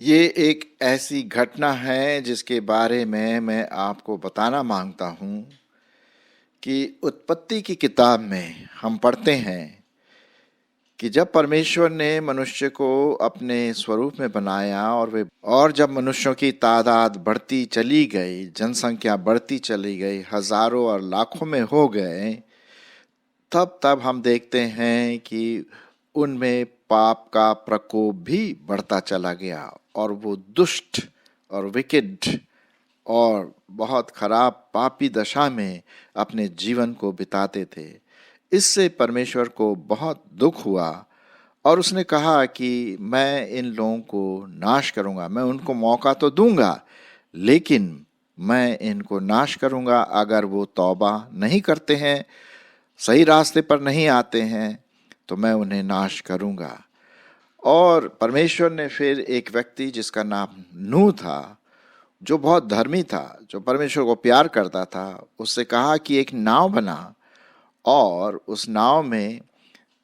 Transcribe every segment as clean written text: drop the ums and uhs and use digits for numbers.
ये एक ऐसी घटना है जिसके बारे में मैं आपको बताना मांगता हूँ कि उत्पत्ति की किताब में हम पढ़ते हैं कि जब परमेश्वर ने मनुष्य को अपने स्वरूप में बनाया और जब मनुष्यों की तादाद बढ़ती चली गई, जनसंख्या बढ़ती चली गई, हजारों और लाखों में हो गए, तब हम देखते हैं कि उनमें पाप का प्रकोप भी बढ़ता चला गया और वो दुष्ट और विकेड और बहुत खराब पापी दशा में अपने जीवन को बिताते थे। इससे परमेश्वर को बहुत दुख हुआ और उसने कहा कि मैं इन लोगों को नाश करूंगा, मैं उनको मौका तो दूंगा, लेकिन मैं इनको नाश करूंगा अगर वो तौबा नहीं करते हैं, सही रास्ते पर नहीं आते हैं, तो मैं उन्हें नाश करूंगा। और परमेश्वर ने फिर एक व्यक्ति जिसका नाम नूह था, जो बहुत धर्मी था, जो परमेश्वर को प्यार करता था, उससे कहा कि एक नाव बना और उस नाव में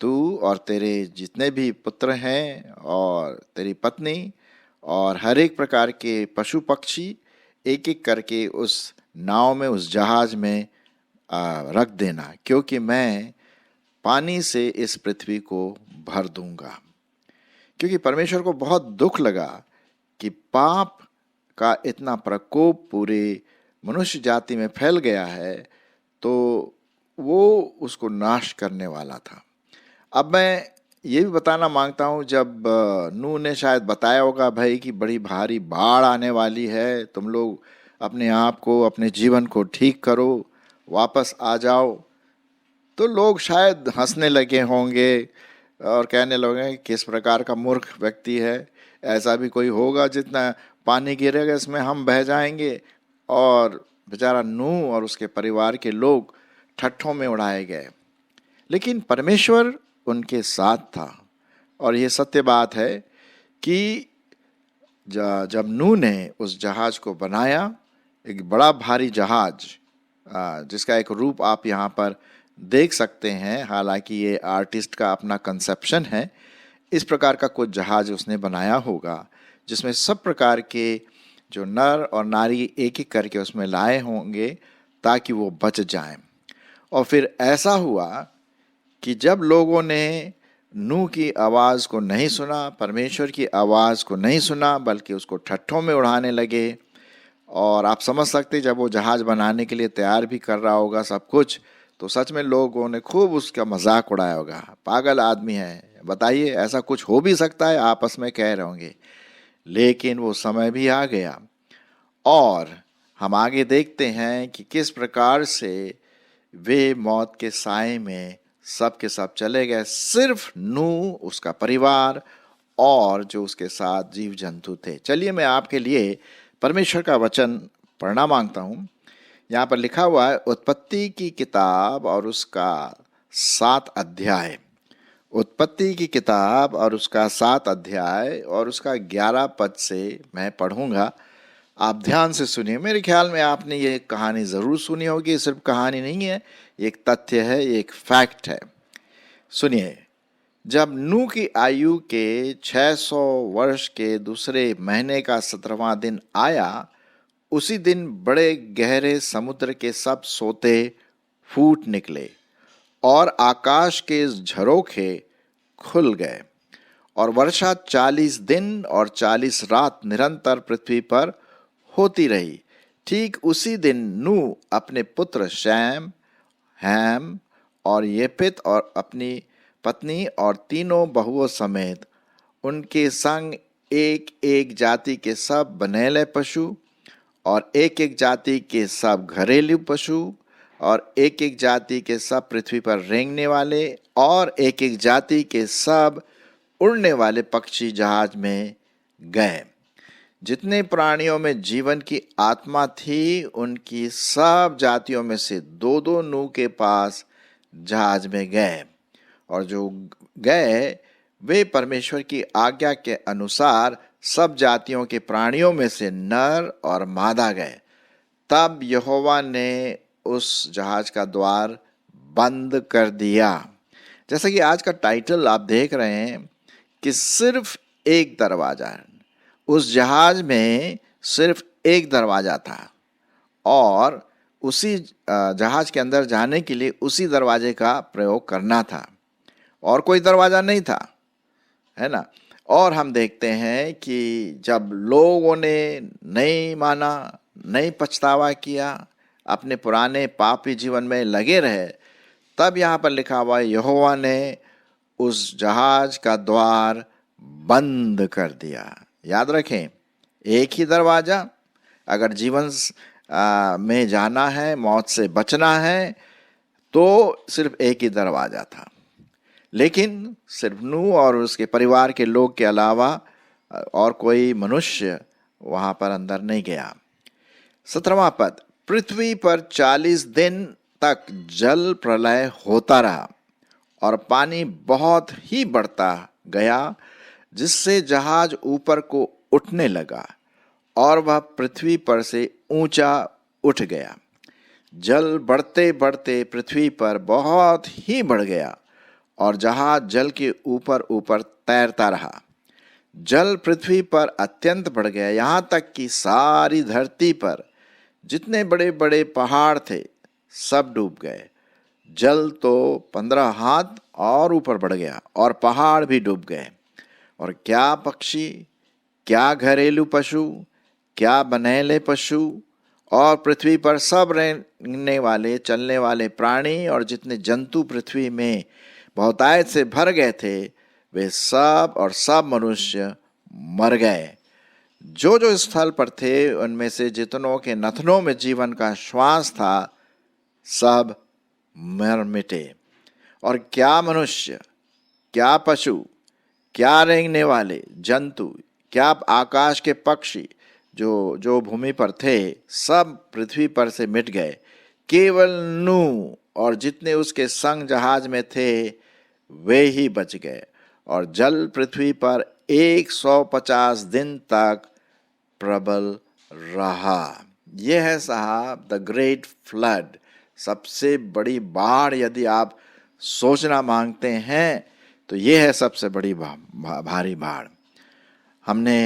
तू और तेरे जितने भी पुत्र हैं और तेरी पत्नी और हर एक प्रकार के पशु पक्षी एक एक करके उस नाव में, उस जहाज में रख देना, क्योंकि मैं पानी से इस पृथ्वी को भर दूंगा। क्योंकि परमेश्वर को बहुत दुख लगा कि पाप का इतना प्रकोप पूरे मनुष्य जाति में फैल गया है, तो वो उसको नाश करने वाला था। अब मैं ये भी बताना मांगता हूँ, जब नूह ने शायद बताया होगा भाई कि बड़ी भारी बाढ़ आने वाली है, तुम लोग अपने आप को, अपने जीवन को ठीक करो, वापस आ जाओ, तो लोग शायद हंसने लगे होंगे और कहने लगे किस प्रकार का मूर्ख व्यक्ति है, ऐसा भी कोई होगा जितना पानी गिरेगा इसमें हम बह जाएंगे। और बेचारा नूह और उसके परिवार के लोग ठट्ठों में उड़ाए गए, लेकिन परमेश्वर उनके साथ था। और ये सत्य बात है कि जब नूह ने उस जहाज को बनाया, एक बड़ा भारी जहाज, जिसका एक रूप आप यहाँ पर देख सकते हैं, हालांकि ये आर्टिस्ट का अपना कंसेप्शन है, इस प्रकार का कुछ जहाज उसने बनाया होगा जिसमें सब प्रकार के जो नर और नारी एक एक करके उसमें लाए होंगे ताकि वो बच जाएं। और फिर ऐसा हुआ कि जब लोगों ने नूह की आवाज़ को नहीं सुना, परमेश्वर की आवाज़ को नहीं सुना, बल्कि उसको ठट्ठों में उड़ाने लगे। और आप समझ सकते, जब वो जहाज बनाने के लिए तैयार भी कर रहा होगा सब कुछ, तो सच में लोगों ने खूब उसका मजाक उड़ाया होगा, पागल आदमी है, बताइए ऐसा कुछ हो भी सकता है, आपस में कह रहे होंगे। लेकिन वो समय भी आ गया और हम आगे देखते हैं कि किस प्रकार से वे मौत के साए में सब के सब चले गए, सिर्फ नूह, उसका परिवार और जो उसके साथ जीव जंतु थे। चलिए मैं आपके लिए परमेश्वर का वचन पढ़ना मांगता हूँ। यहाँ पर लिखा हुआ है उत्पत्ति की किताब और उसका 7 अध्याय। उत्पत्ति की किताब और उसका 7 अध्याय और उसका 11 पद से मैं पढ़ूंगा। आप ध्यान से सुनिए। मेरे ख्याल में आपने ये कहानी ज़रूर सुनी होगी, सिर्फ कहानी नहीं है, एक तथ्य है, एक फैक्ट है। सुनिए। जब नूह की आयु के 600 वर्ष के दूसरे महीने का 17वां दिन आया, उसी दिन बड़े गहरे समुद्र के सब सोते फूट निकले और आकाश के झरोखे खुल गए और वर्षा 40 दिन और 40 रात निरंतर पृथ्वी पर होती रही। ठीक उसी दिन नूह अपने पुत्र शैम, हैम और येपेत और अपनी पत्नी और तीनों बहुओं समेत उनके संग एक एक जाति के सब बनेले पशु और एक एक जाति के सब घरेलू पशु और एक एक जाति के सब पृथ्वी पर रेंगने वाले और एक एक जाति के सब उड़ने वाले पक्षी जहाज में गए। जितने प्राणियों में जीवन की आत्मा थी, उनकी सब जातियों में से 2-2 नूह के पास जहाज में गए, और जो गए वे परमेश्वर की आज्ञा के अनुसार सब जातियों के प्राणियों में से नर और मादा गए। तब यहोवा ने उस जहाज का द्वार बंद कर दिया। जैसा कि आज का टाइटल आप देख रहे हैं कि सिर्फ एक दरवाजा है। उस जहाज में सिर्फ एक दरवाजा था और उसी जहाज के अंदर जाने के लिए उसी दरवाजे का प्रयोग करना था और कोई दरवाजा नहीं था, है ना। और हम देखते हैं कि जब लोगों ने नहीं माना, नहीं पछतावा किया, अपने पुराने पापी जीवन में लगे रहे, तब यहाँ पर लिखा हुआ है यहोवा ने उस जहाज का द्वार बंद कर दिया। याद रखें, एक ही दरवाजा। अगर जीवन में जाना है, मौत से बचना है, तो सिर्फ एक ही दरवाजा था। लेकिन सिर्फ नूह और उसके परिवार के लोग के अलावा और कोई मनुष्य वहां पर अंदर नहीं गया। 17वां पद, पृथ्वी पर 40 दिन तक जल प्रलय होता रहा और पानी बहुत ही बढ़ता गया, जिससे जहाज ऊपर को उठने लगा और वह पृथ्वी पर से ऊंचा उठ गया। जल बढ़ते बढ़ते पृथ्वी पर बहुत ही बढ़ गया और जहाज जल के ऊपर ऊपर तैरता रहा। जल पृथ्वी पर अत्यंत बढ़ गया, यहाँ तक कि सारी धरती पर जितने बड़े बड़े पहाड़ थे सब डूब गए। जल तो 15 हाथ और ऊपर बढ़ गया और पहाड़ भी डूब गए। और क्या पक्षी, क्या घरेलू पशु, क्या बनेले पशु और पृथ्वी पर सब रहने वाले, चलने वाले प्राणी और जितने जंतु पृथ्वी में बहुतायत से भर गए थे, वे सब और सब मनुष्य मर गए। जो जो स्थल पर थे उनमें से जितनों के नथनों में जीवन का श्वास था, सब मर मिटे। और क्या मनुष्य, क्या पशु, क्या रेंगने वाले जंतु, क्या आकाश के पक्षी जो जो भूमि पर थे, सब पृथ्वी पर से मिट गए। केवल नूह और जितने उसके संग जहाज में थे वे ही बच गए। और जल पृथ्वी पर 150 दिन तक प्रबल रहा। यह है साहब द ग्रेट फ्लड, सबसे बड़ी बाढ़। यदि आप सोचना मांगते हैं तो यह है सबसे बड़ी भारी बाढ़। हमने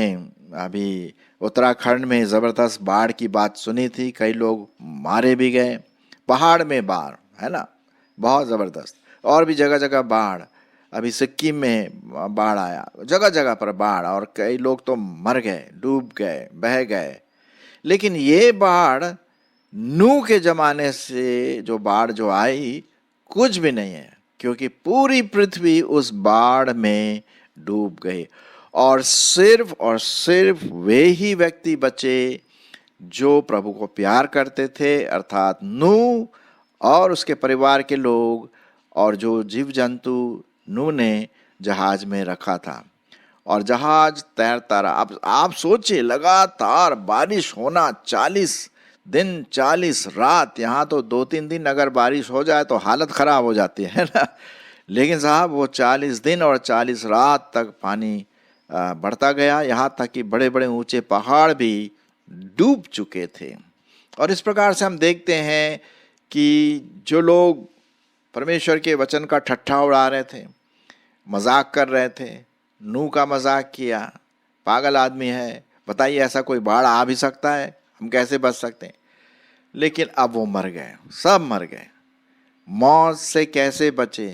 अभी उत्तराखंड में ज़बरदस्त बाढ़ की बात सुनी थी, कई लोग मारे भी गए। पहाड़ में बाढ़, है ना, बहुत ज़बरदस्त। और भी जगह जगह बाढ़, अभी सिक्किम में बाढ़ आया, जगह जगह पर बाढ़, और कई लोग तो मर गए, डूब गए, बह गए। लेकिन ये बाढ़ नूह के ज़माने से जो बाढ़ जो आई कुछ भी नहीं है, क्योंकि पूरी पृथ्वी उस बाढ़ में डूब गई और सिर्फ वे ही व्यक्ति बचे जो प्रभु को प्यार करते थे, अर्थात नूह और उसके परिवार के लोग और जो जीव जंतु नूह ने जहाज में रखा था। और जहाज तैरता रहा। अब आप सोचिए, लगातार बारिश होना, 40 दिन 40 रात, यहाँ तो 2-3 दिन अगर बारिश हो जाए तो हालत खराब हो जाती है ना। लेकिन साहब वो 40 दिन और 40 रात तक पानी बढ़ता गया, यहाँ तक कि बड़े बड़े ऊंचे पहाड़ भी डूब चुके थे। और इस प्रकार से हम देखते हैं कि जो लोग परमेश्वर के वचन का ठट्ठा उड़ा रहे थे, मजाक कर रहे थे, नूह का मजाक किया, पागल आदमी है, बताइए ऐसा कोई बाढ़ आ भी सकता है, हम कैसे बच सकते हैं। लेकिन अब वो मर गए, सब मर गए। मौत से कैसे बचे?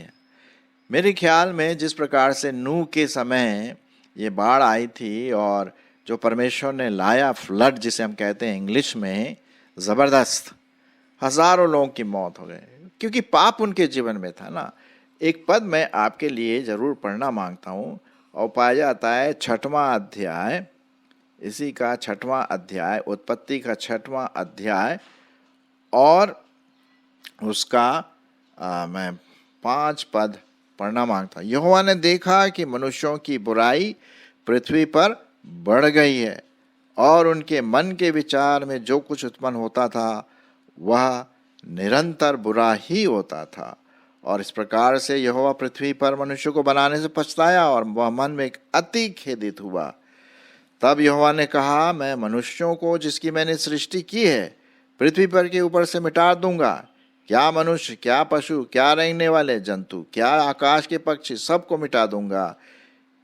मेरे ख्याल में जिस प्रकार से नूह के समय ये बाढ़ आई थी और जो परमेश्वर ने लाया फ्लड, जिसे हम कहते हैं इंग्लिश में, ज़बरदस्त, हजारों लोगों की मौत हो गई, क्योंकि पाप उनके जीवन में था ना। एक पद मैं आपके लिए जरूर पढ़ना मांगता हूँ, और पाया जाता है 6वां अध्याय, इसी का 6वां अध्याय, उत्पत्ति का 6वां अध्याय, और उसका मैं 5 पद पढ़ना मांगता हूँ। यहोवा ने देखा कि मनुष्यों की बुराई पृथ्वी पर बढ़ गई है और उनके मन के विचार में जो कुछ उत्पन्न होता था वह निरंतर बुरा ही होता था। और इस प्रकार से यहोवा पृथ्वी पर मनुष्य को बनाने से पछताया और वह मन में अति खेदित हुआ। तब यहोवा ने कहा, मैं मनुष्यों को जिसकी मैंने सृष्टि की है पृथ्वी पर के ऊपर से मिटा दूंगा, क्या मनुष्य, क्या पशु, क्या रेंगने वाले जंतु, क्या आकाश के पक्षी, सबको मिटा दूंगा,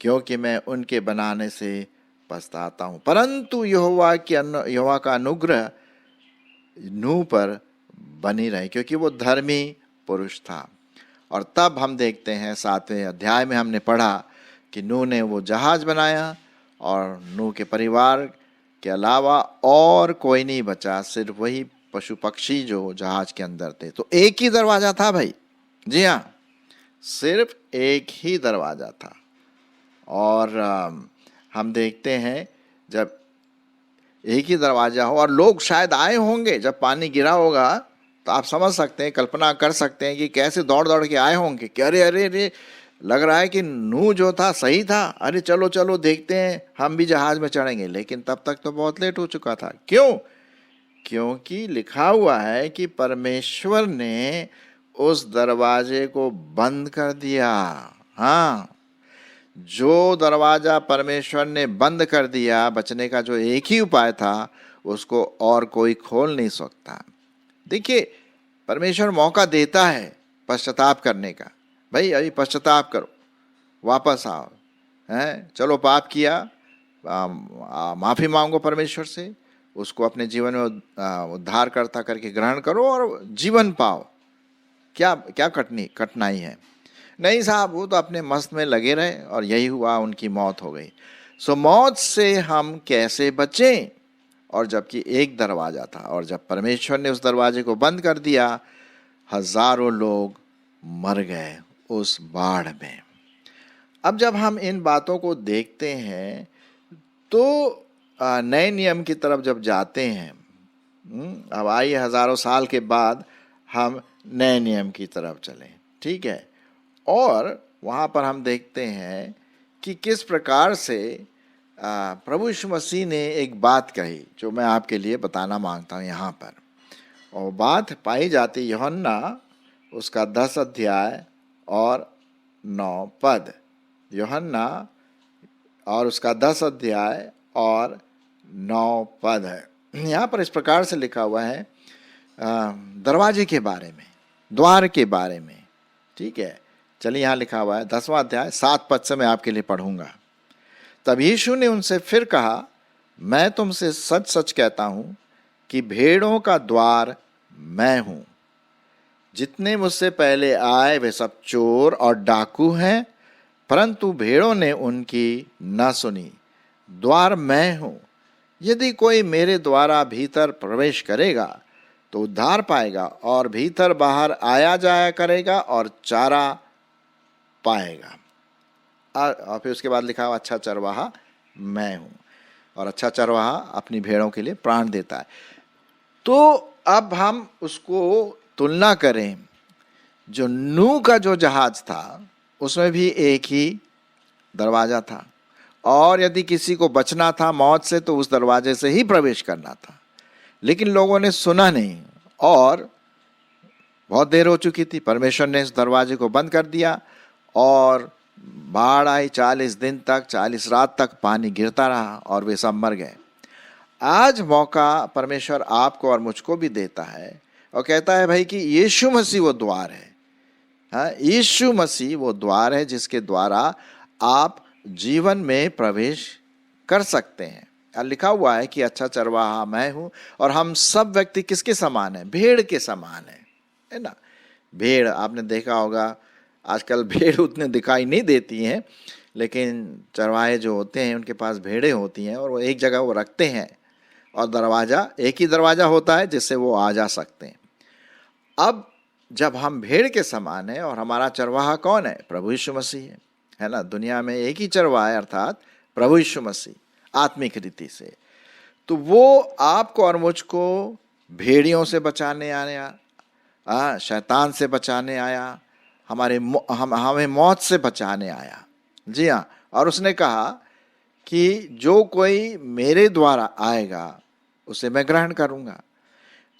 क्योंकि मैं उनके बनाने से पछताता हूं। परंतु यहोवा का अनुग्रह नूह पर बनी रही, क्योंकि वो धर्मी पुरुष था। और तब हम देखते हैं 7वें अध्याय में हमने पढ़ा कि नूह ने वो जहाज बनाया और नूह के परिवार के अलावा और कोई नहीं बचा, सिर्फ वही पशु पक्षी जो जहाज के अंदर थे। तो एक ही दरवाजा था भाई, जी हाँ, सिर्फ एक ही दरवाजा था। और हम देखते हैं जब एक ही दरवाजा हो और लोग शायद आए होंगे, जब पानी गिरा होगा तो आप समझ सकते हैं, कल्पना कर सकते हैं कि कैसे दौड़ दौड़ के आए होंगे कि अरे अरे अरे, लग रहा है कि नूह जो था सही था, अरे चलो चलो देखते हैं, हम भी जहाज में चढ़ेंगे। लेकिन तब तक तो बहुत लेट हो चुका था। क्यों? क्योंकि लिखा हुआ है कि परमेश्वर ने उस दरवाजे को बंद कर दिया। हाँ, जो दरवाजा परमेश्वर ने बंद कर दिया, बचने का जो एक ही उपाय था, उसको और कोई खोल नहीं सकता। देखिए, परमेश्वर मौका देता है पश्चाताप करने का। भाई अभी पश्चाताप करो, वापस आओ, हैं, चलो पाप किया, माफ़ी मांगो परमेश्वर से, उसको अपने जीवन में उद्धारकर्ता करके ग्रहण करो और जीवन पाओ। क्या क्या कठिनाई है? नहीं साहब, वो तो अपने मस्त में लगे रहे और यही हुआ, उनकी मौत हो गई। सो मौत से हम कैसे बचें? और जबकि एक दरवाजा था, और जब परमेश्वर ने उस दरवाजे को बंद कर दिया, हजारों लोग मर गए उस बाढ़ में। अब जब हम इन बातों को देखते हैं तो नए नियम की तरफ जब जाते हैं, अब आइए हजारों साल के बाद हम नए नियम की तरफ चलें, ठीक है। और वहाँ पर हम देखते हैं कि किस प्रकार से प्रभु यीशु मसीह ने एक बात कही जो मैं आपके लिए बताना मांगता हूँ यहाँ पर। और बात पाई जाती यूहन्ना उसका 10 अध्याय और 9 पद। यूहन्ना और उसका 10 अध्याय और 9 पद है। यहाँ पर इस प्रकार से लिखा हुआ है दरवाजे के बारे में, द्वार के बारे में, ठीक है। चलिए, यहाँ लिखा हुआ है 10वां अध्याय 7 पद से मैं आपके लिए पढ़ूंगा। तब यीशु ने उनसे फिर कहा, मैं तुमसे सच सच कहता हूँ कि भेड़ों का द्वार मैं हूँ। जितने मुझसे पहले आए वे सब चोर और डाकू हैं, परंतु भेड़ों ने उनकी न सुनी। द्वार मैं हूँ। यदि कोई मेरे द्वारा भीतर प्रवेश करेगा तो उद्धार पाएगा और भीतर बाहर आया जाया करेगा और चारा पाएगा। और फिर उसके बाद लिखा हुआ, अच्छा चरवाहा मैं हूँ, और अच्छा चरवाहा अपनी भेड़ों के लिए प्राण देता है। तो अब हम उसको तुलना करें, जो नूह का जो जहाज था उसमें भी एक ही दरवाजा था, और यदि किसी को बचना था मौत से तो उस दरवाजे से ही प्रवेश करना था। लेकिन लोगों ने सुना नहीं और बहुत देर हो चुकी थी। परमेश्वर ने इस दरवाजे को बंद कर दिया और बाढ़ आई। 40 दिन तक, 40 रात तक पानी गिरता रहा और वे सब मर गए। आज मौका परमेश्वर आपको और मुझको भी देता है और कहता है भाई कि यीशु मसीह वो द्वार है। हाँ, यीशु मसीह वो द्वार है जिसके द्वारा आप जीवन में प्रवेश कर सकते हैं। लिखा हुआ है कि अच्छा चरवाहा मैं हूँ, और हम सब व्यक्ति किसके समान है? भेड़ के समान है ना। भेड़, आपने देखा होगा आजकल भेड़ उतने दिखाई नहीं देती हैं, लेकिन चरवाहे जो होते हैं उनके पास भेड़ें होती हैं और वो एक जगह वो रखते हैं और दरवाज़ा, एक ही दरवाज़ा होता है जिससे वो आ जा सकते हैं। अब जब हम भेड़ के समान है और हमारा चरवाहा कौन है? प्रभु यीशु मसीह है ना। दुनिया में एक ही चरवाहा है, अर्थात प्रभु यीशु मसीह, आत्मिक रीति से। तो वो आपको और मुझको भेड़ियों से बचाने आया, शैतान से बचाने आया, हमें मौत से बचाने आया। जी हाँ, और उसने कहा कि जो कोई मेरे द्वारा आएगा उसे मैं ग्रहण करूँगा।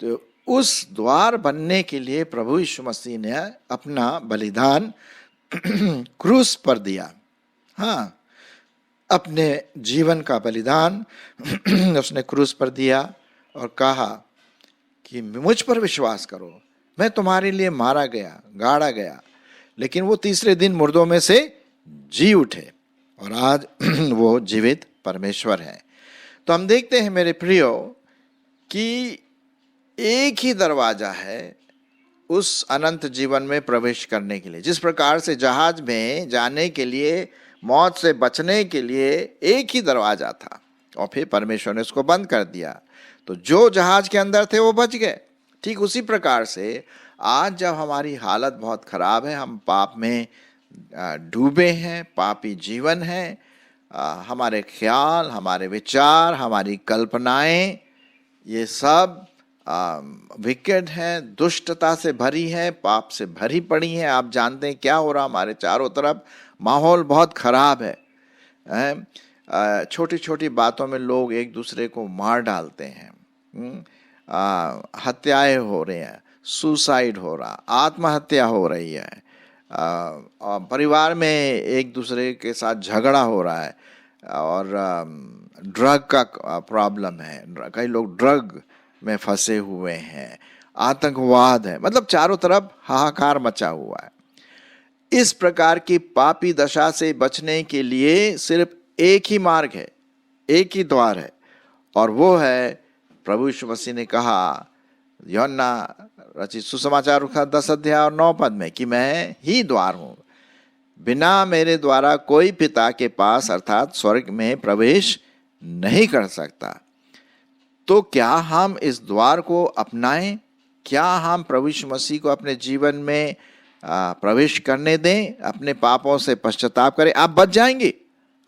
तो उस द्वार बनने के लिए प्रभु यीशु मसीह ने अपना बलिदान क्रूस पर दिया। हाँ, अपने जीवन का बलिदान उसने क्रूस पर दिया और कहा कि मुझ पर विश्वास करो, मैं तुम्हारे लिए मारा गया, गाड़ा गया, लेकिन वो तीसरे दिन मुर्दों में से जी उठे और आज वो जीवित परमेश्वर है। तो हम देखते हैं मेरे प्रियो कि एक ही दरवाजा है उस अनंत जीवन में प्रवेश करने के लिए। जिस प्रकार से जहाज में जाने के लिए, मौत से बचने के लिए एक ही दरवाजा था और फिर परमेश्वर ने उसको बंद कर दिया, तो जो जहाज के अंदर थे वो बच गए। ठीक उसी प्रकार से आज जब हमारी हालत बहुत खराब है, हम पाप में डूबे हैं, पापी जीवन है, हमारे ख्याल, हमारे विचार, हमारी कल्पनाएं ये सब विकेट है, दुष्टता से भरी है, पाप से भरी पड़ी है। आप जानते हैं क्या हो रहा हमारे चारों तरफ, माहौल बहुत खराब है। छोटी छोटी बातों में लोग एक दूसरे को मार डालते हैं, हत्याएं हो रही हैं, सुसाइड हो रहा, आत्महत्या हो रही है, परिवार में एक दूसरे के साथ झगड़ा हो रहा है, और ड्रग का प्रॉब्लम है, कई लोग ड्रग में फंसे हुए हैं, आतंकवाद है, मतलब चारों तरफ हाहाकार मचा हुआ है। इस प्रकार की पापी दशा से बचने के लिए सिर्फ एक ही मार्ग है, एक ही द्वार है, और वो है प्रभु यीशु मसीह ने कहा यूहन्ना रचित सुसमाचार का 10 अध्याय और 9 पद में कि मैं ही द्वार हूं, बिना मेरे द्वारा कोई पिता के पास अर्थात स्वर्ग में प्रवेश नहीं कर सकता। तो क्या हम इस द्वार को अपनाएं? क्या हम प्रभु यीशु मसीह को अपने जीवन में प्रवेश करने दें? अपने पापों से पश्चाताप करें, आप बच जाएंगे,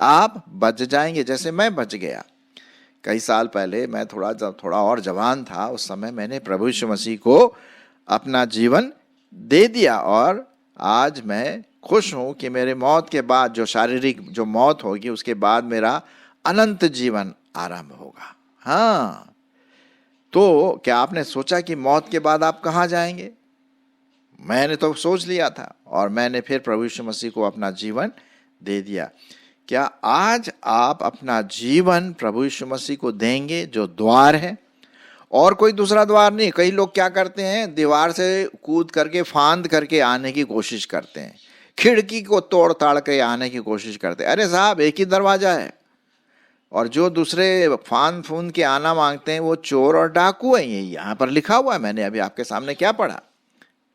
आप बच जाएंगे जैसे मैं बच गया। कई साल पहले मैं थोड़ा और जवान था, उस समय मैंने प्रभु यीशु मसीह को अपना जीवन दे दिया और आज मैं खुश हूं कि मेरे मौत के बाद जो शारीरिक जो मौत होगी उसके बाद मेरा अनंत जीवन आरंभ होगा। हाँ, तो क्या आपने सोचा कि मौत के बाद आप कहाँ जाएंगे? मैंने तो सोच लिया था और मैंने फिर प्रभु यीशु मसीह को अपना जीवन दे दिया। क्या आज आप अपना जीवन प्रभु यीशु मसीह को देंगे जो द्वार है, और कोई दूसरा द्वार नहीं? कई लोग क्या करते हैं, दीवार से कूद करके फांद करके आने की कोशिश करते हैं, खिड़की को तोड़ ताड़ के आने की कोशिश करते हैं। अरे साहब, एक ही दरवाजा है, और जो दूसरे फांद फूंद के आना मांगते हैं वो चोर और डाकू है। ये यहाँ पर लिखा हुआ है, मैंने अभी आपके सामने क्या पढ़ा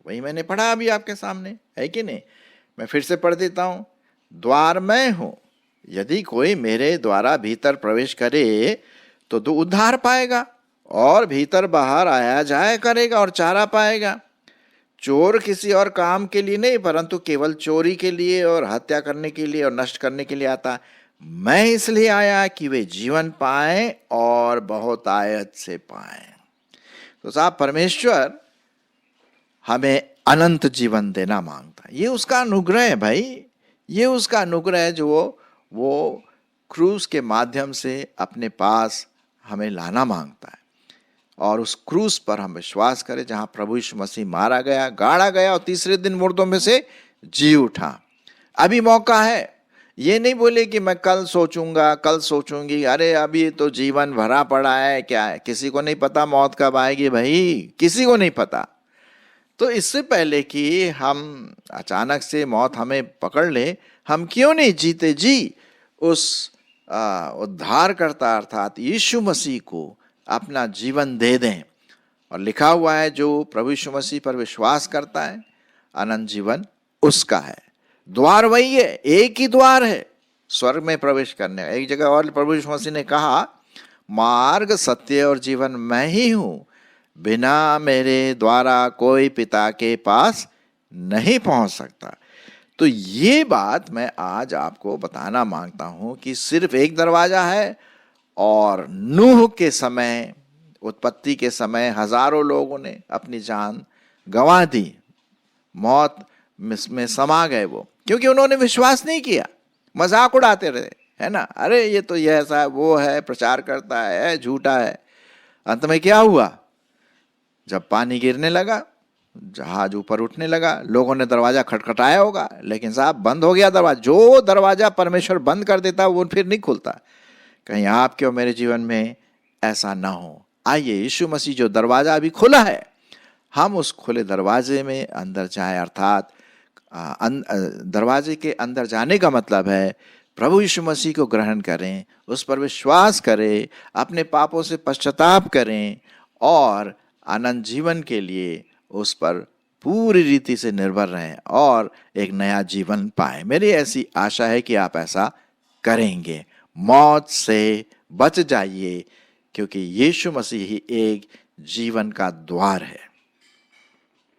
वही मैंने पढ़ा अभी आपके सामने, है कि नहीं? मैं फिर से पढ़ देता हूँ, द्वार मैं हूँ, यदि कोई मेरे द्वारा भीतर प्रवेश करे तो उद्धार पाएगा और भीतर बाहर आया जाया करेगा और चारा पाएगा। चोर किसी और काम के लिए नहीं परंतु केवल चोरी के लिए और हत्या करने के लिए और नष्ट करने के लिए आता है। मैं इसलिए आया कि वे जीवन पाएं और बहुत आयत से पाएं। तो साहब, परमेश्वर हमें अनंत जीवन देना मांगता है। ये उसका अनुग्रह है भाई, ये उसका अनुग्रह है जो वो क्रूस के माध्यम से अपने पास हमें लाना मांगता है। और उस क्रूस पर हम विश्वास करें जहां प्रभु यीशु मसीह मारा गया, गाड़ा गया और तीसरे दिन मुर्दों में से जी उठा। अभी मौका है, ये नहीं बोले कि मैं कल सोचूंगा, कल सोचूंगी। अरे अभी तो जीवन भरा पड़ा है, क्या है, किसी को नहीं पता मौत कब आएगी भाई, किसी को नहीं पता। तो इससे पहले कि हम अचानक से मौत हमें पकड़ ले, हम क्यों नहीं जीते जी उस उद्धारकर्ता अर्थात यीशु मसीह को अपना जीवन दे दें। और लिखा हुआ है जो प्रभु यीशु मसीह पर विश्वास करता है अनंत जीवन उसका है। द्वार वही है, एक ही द्वार है स्वर्ग में प्रवेश करने। एक जगह और प्रभु यीशु मसीह ने कहा, मार्ग सत्य और जीवन मैं ही हूं, बिना मेरे द्वारा कोई पिता के पास नहीं पहुंच सकता। तो ये बात मैं आज आपको बताना मांगता हूं कि सिर्फ एक दरवाजा है, और नूह के समय, उत्पत्ति के समय हजारों लोगों ने अपनी जान गंवा दी, मौत में समा गए वो, क्योंकि उन्होंने विश्वास नहीं किया, मजाक उड़ाते रहे, है ना। अरे ये तो ये ऐसा है, वो है, प्रचार करता है, झूठा है। अंत में क्या हुआ? जब पानी गिरने लगा, जहाज ऊपर उठने लगा, लोगों ने दरवाजा खटखटाया होगा, लेकिन साहब बंद हो गया दरवाजा। जो दरवाजा परमेश्वर बंद कर देता वो फिर नहीं खुलता। कहीं आपके और मेरे जीवन में ऐसा ना हो। आइए, यीशु मसीह जो दरवाजा अभी खुला है, हम उस खुले दरवाजे में अंदर जाएं। अर्थात दरवाजे के अंदर जाने का मतलब है प्रभु यीशु मसीह को ग्रहण करें, उस पर विश्वास करें, अपने पापों से पश्चाताप करें और अनंत जीवन के लिए उस पर पूरी रीति से निर्भर रहें और एक नया जीवन पाएं। मेरी ऐसी आशा है कि आप ऐसा करेंगे। मौत से बच जाइए, क्योंकि यीशु मसीह ही एक जीवन का द्वार है।